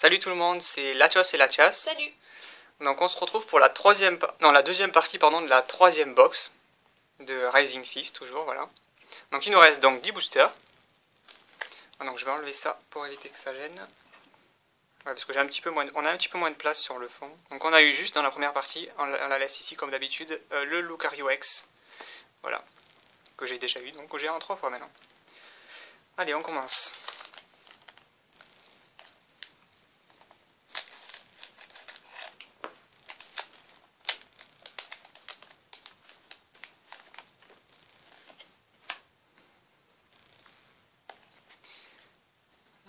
Salut tout le monde, c'est Lachos et Lachas. Salut. Donc on se retrouve pour la deuxième partie de la troisième box de Rising Fist, toujours, voilà. Donc il nous reste donc 10 boosters. Donc je vais enlever ça pour éviter que ça gêne. Ouais, parce que on a un petit peu moins de place sur le fond. Donc on a eu juste dans la première partie, on la laisse ici comme d'habitude, le Lucario X. Voilà. Que j'ai déjà eu, donc que j'ai en 3 fois maintenant. Allez, on commence.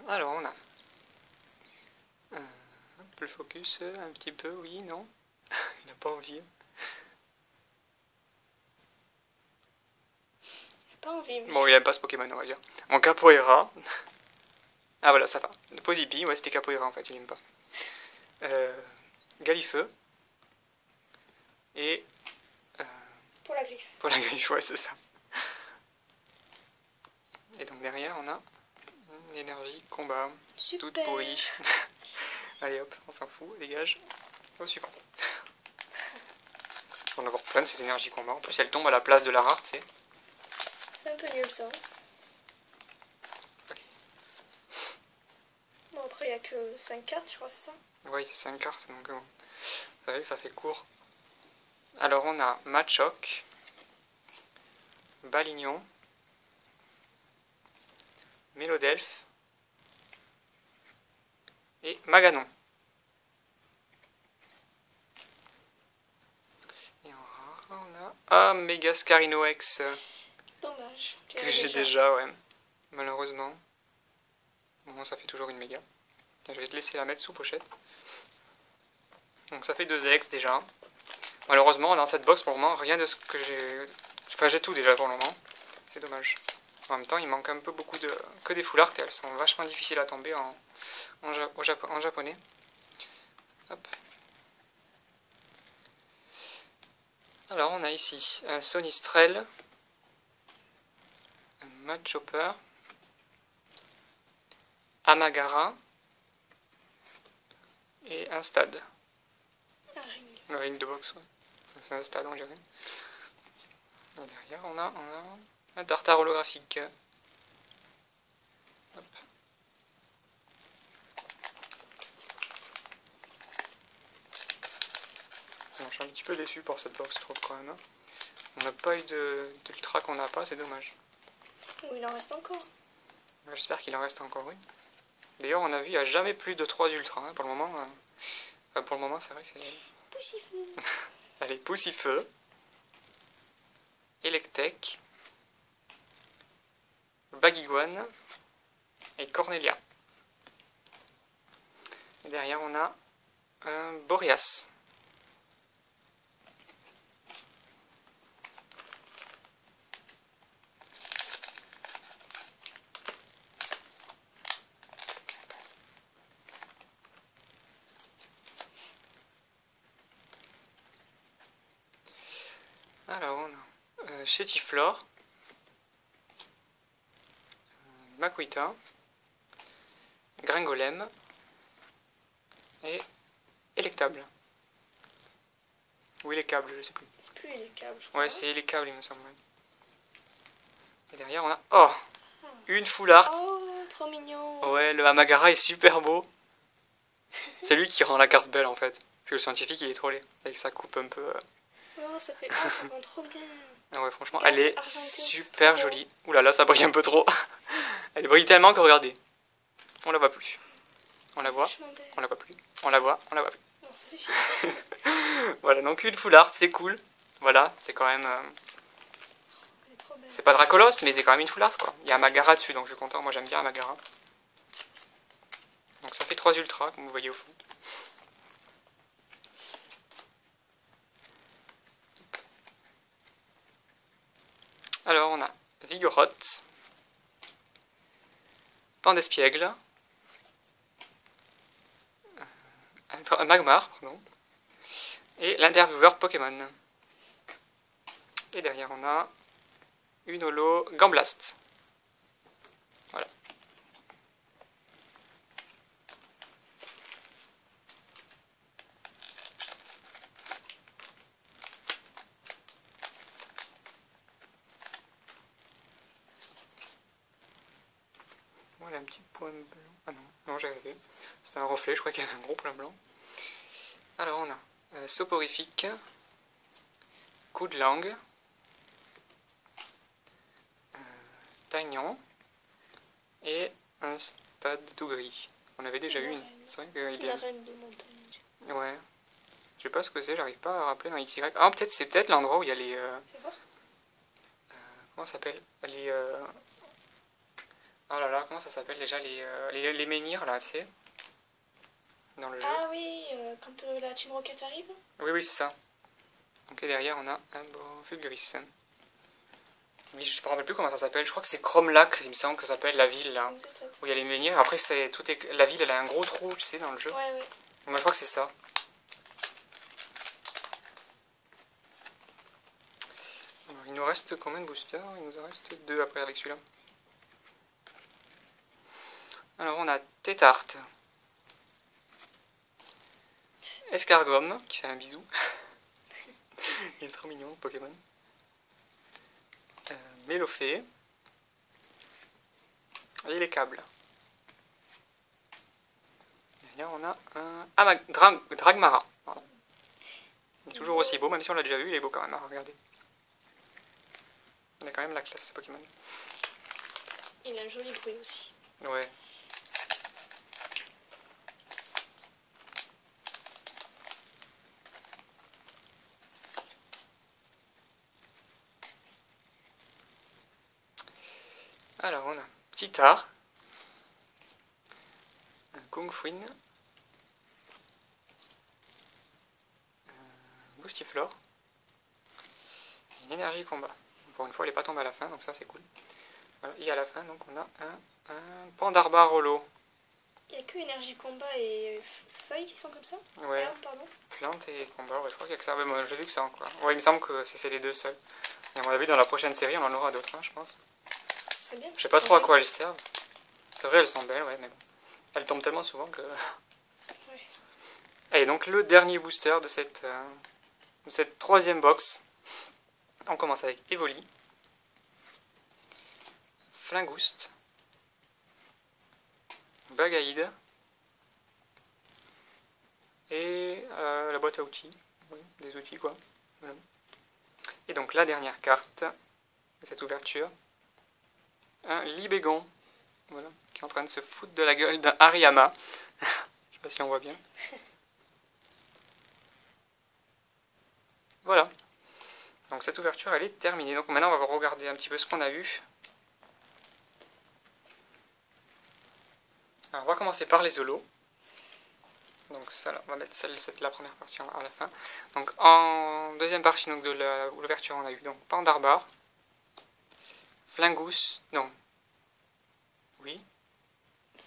Alors on a le focus un petit peu, oui, non. Il n'a pas envie. Pas envie. Bon, il aime pas ce Pokémon, on va dire. Mon Capoeira. Ah voilà, ça va. Le Posipi, ouais, c'était Capoeira en fait, il aime pas. Galifeu. Et. Pour la griffe. Pour la griffe, ouais, c'est ça. Et donc derrière, on a l'énergie, combat, Super. toute pourrie. Allez hop, on s'en fout, dégage. Au suivant. On va en avoir plein de ces énergies combat. En plus, elles tombent à la place de la rare, tu sais. C'est un peu nul ça. Ok. Bon, après, il n'y a que 5 cartes, je crois, c'est ça? Oui, c'est 5 cartes, donc bon. Vous savez que ça fait court. Alors, on a Machoc, Balignon, Mélodelphe et Maganon. Et en rare, on a Megascarino X Dommage. que j'ai déjà, ouais. Malheureusement. Bon, ça fait toujours une méga. Je vais te laisser la mettre sous pochette. Donc ça fait 2 X déjà. Malheureusement, dans cette box pour le moment, rien de ce que j'ai... Enfin, j'ai tout déjà pour le moment. C'est dommage. En même temps, il manque un peu beaucoup de... que des full art et elles sont vachement difficiles à tomber en japonais. Hop. Alors, on a ici un Sonistrel, un Machopper, Amagara et un stade. Un ring. Le ring de boxe, ouais. C'est un stade, on dirait. Et derrière, on a un tartare holographique. Hop. Bon, je suis un petit peu déçu pour cette box, je trouve, quand même. On n'a pas eu d'ultra qu'on n'a pas, c'est dommage. Ou il en reste encore. J'espère qu'il en reste encore, oui. D'ailleurs, on a vu, il n'y a jamais plus de 3 ultras, hein, pour le moment. Pour le moment, c'est vrai que c'est... Poussifou. Allez, Poussifeu, Electek, Baguiguane et Cornelia. Et derrière, on a un Boreas. Alors, on a Chétiflore, Makuita, Gringolem et Electable. Ou Electable, je sais plus. C'est plus les câbles, je crois. Ouais, c'est Electable, il me semble. Et derrière, on a... Oh, une full art. Oh, trop mignon. Ouais, le Amagara est super beau. C'est lui qui rend la carte belle, en fait. Parce que le scientifique, il est trop laid. Avec sa coupe un peu... Oh, ça fait... Oh, ça rend trop bien. Ah ouais, franchement, Regarde, elle est c'est argenté, super c'est trop beau. jolie. Ouh là là, ça brille un peu trop. Elle brille tellement que regardez. On la voit plus. On la voit, Vachement belle. on la voit plus. On la voit, on la voit plus. Non, ça suffit. Voilà, donc une full art, c'est cool. Voilà, c'est quand même... Elle est trop belle. c'est pas Dracolos, mais c'est quand même une full art, quoi. Il y a Amagara dessus, donc je suis content. Moi, j'aime bien Amagara. Donc ça fait 3 ultras, comme vous voyez au fond. Alors, on a Vigoroth, Pandespiègle, un Magmar, pardon, et l'intervieweur Pokémon. Et derrière, on a une holo Gamblast. Voilà. Moi, elle a un petit point blanc. Ah non, non, j'ai rêvé. C'était un reflet, je crois qu'il y avait un gros point blanc. Alors, on a soporifique, coup de langue, taignon et un stade tout gris. On avait déjà eu une. C'est vrai qu'il La est. reine de montagne. Ouais. Je sais pas ce que c'est, j'arrive pas à rappeler dans XY. Ah, peut-être c'est peut-être l'endroit où il y a les. Fais voir. Comment ça s'appelle les. Oh là là, comment ça s'appelle déjà les menhirs là, tu sais. Dans le jeu. Ah oui, quand la Team Rocket arrive. Oui, oui, c'est ça. Donc et derrière, on a un beau Fulguris. Mais je me rappelle plus comment ça s'appelle. Je crois que c'est Cromlac, il me semble que ça s'appelle la ville là. Peut-être. Où il y a les menhirs. Après, la ville, elle a un gros trou, tu sais, dans le jeu. Ouais, ouais. Moi, je crois que c'est ça. Alors, il nous reste combien de boosters? Il nous en reste 2 après avec celui-là. Alors, on a Tétart. Escargom, qui fait un bisou. Il est trop mignon, ce Pokémon. Mélofée. Et les câbles. Derrière, on a un Dragmara. Voilà. Il est toujours aussi beau, même si on l'a déjà vu, il est beau quand même. Hein, regardez. Il a quand même la classe, ce Pokémon. Il a un joli bruit aussi. Ouais. Alors, on a Titar, un Kungfuin, un Boostiflore, une énergie combat. Pour une fois, elle n'est pas tombée à la fin, donc ça c'est cool. Voilà. Et à la fin, donc on a un Pandarbar Holo. Il n'y a que énergie combat et feuilles qui sont comme ça. Ouais. Ah, pardon. Plante et combat, ouais, je crois qu'il y a que ça. Ouais, moi j'ai vu que ça encore. Ouais, il me semble que c'est les deux seuls. Et à mon avis, dans la prochaine série, on en aura d'autres, hein, je pense. C'est bien. Je sais pas trop à quoi elles servent. C'est vrai, elles sont belles, ouais, mais bon. Elles tombent tellement souvent que. Ouais. Et donc, le dernier booster de cette troisième box. On commence avec Evoli, Flingouste, Bagaïde et la boîte à outils. Oui, des outils quoi. Voilà. Et donc la dernière carte de cette ouverture, un Libégon, voilà, qui est en train de se foutre de la gueule d'un Hariyama. Je sais pas si on voit bien. Voilà. Donc cette ouverture elle est terminée. Donc maintenant on va regarder un petit peu ce qu'on a eu. Alors on va commencer par les holos. Donc ça, là, on va mettre la première partie à la fin. Donc en deuxième partie donc, de l'ouverture on a eu donc Pandarbar, Flingus, non. Oui.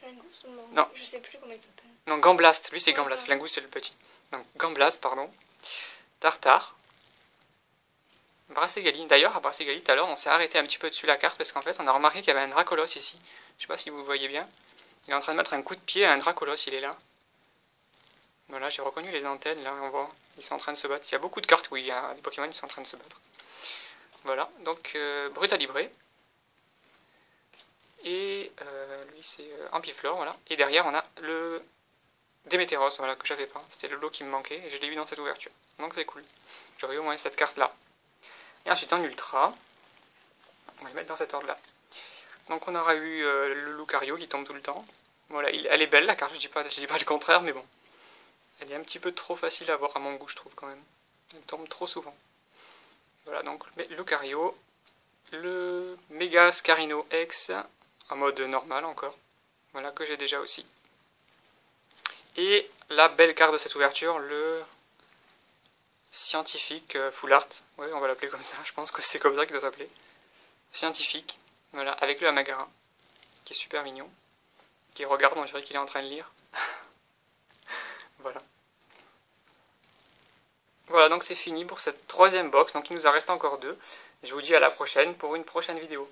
Flingus ou non? Non. Je sais plus comment il s'appelle. Non, Gamblast, lui c'est Ouais, Gamblast, ouais. Flingus c'est le petit. Donc Gamblast, pardon. Tartare. Brasségali. D'ailleurs, à Brasségali, tout à l'heure, on s'est arrêté un petit peu dessus la carte parce qu'en fait, on a remarqué qu'il y avait un Dracolos ici. Je sais pas si vous voyez bien. Il est en train de mettre un coup de pied à un Dracolos, il est là. Voilà, j'ai reconnu les antennes, là, on voit. Ils sont en train de se battre. Il y a beaucoup de cartes où il y a des Pokémon qui sont en train de se battre. Voilà, donc Brutalibré. Et lui, c'est Ampiflore, voilà. Et derrière, on a le Démétéros, voilà, que j'avais pas. C'était le lot qui me manquait et je l'ai eu dans cette ouverture. Donc c'est cool. J'aurais eu au moins cette carte-là. Et ensuite en ultra, on va les mettre dans cet ordre-là. Donc on aura eu le Lucario qui tombe tout le temps. Voilà, elle est belle la carte, je dis pas le contraire, mais bon. Elle est un petit peu trop facile à voir à mon goût, je trouve quand même. Elle tombe trop souvent. Voilà, donc le Lucario, le Mega Scarino X, en mode normal encore. Voilà, que j'ai déjà aussi. Et la belle carte de cette ouverture, le Scientifique Full Art. Ouais, on va l'appeler comme ça, je pense que c'est comme ça qu'il doit s'appeler. Scientifique, voilà, avec le Amagara, qui est super mignon. Qui regarde, on dirait qu'il est en train de lire. Voilà. Voilà, donc c'est fini pour cette troisième box. Donc il nous en reste encore 2. Je vous dis à la prochaine pour une prochaine vidéo.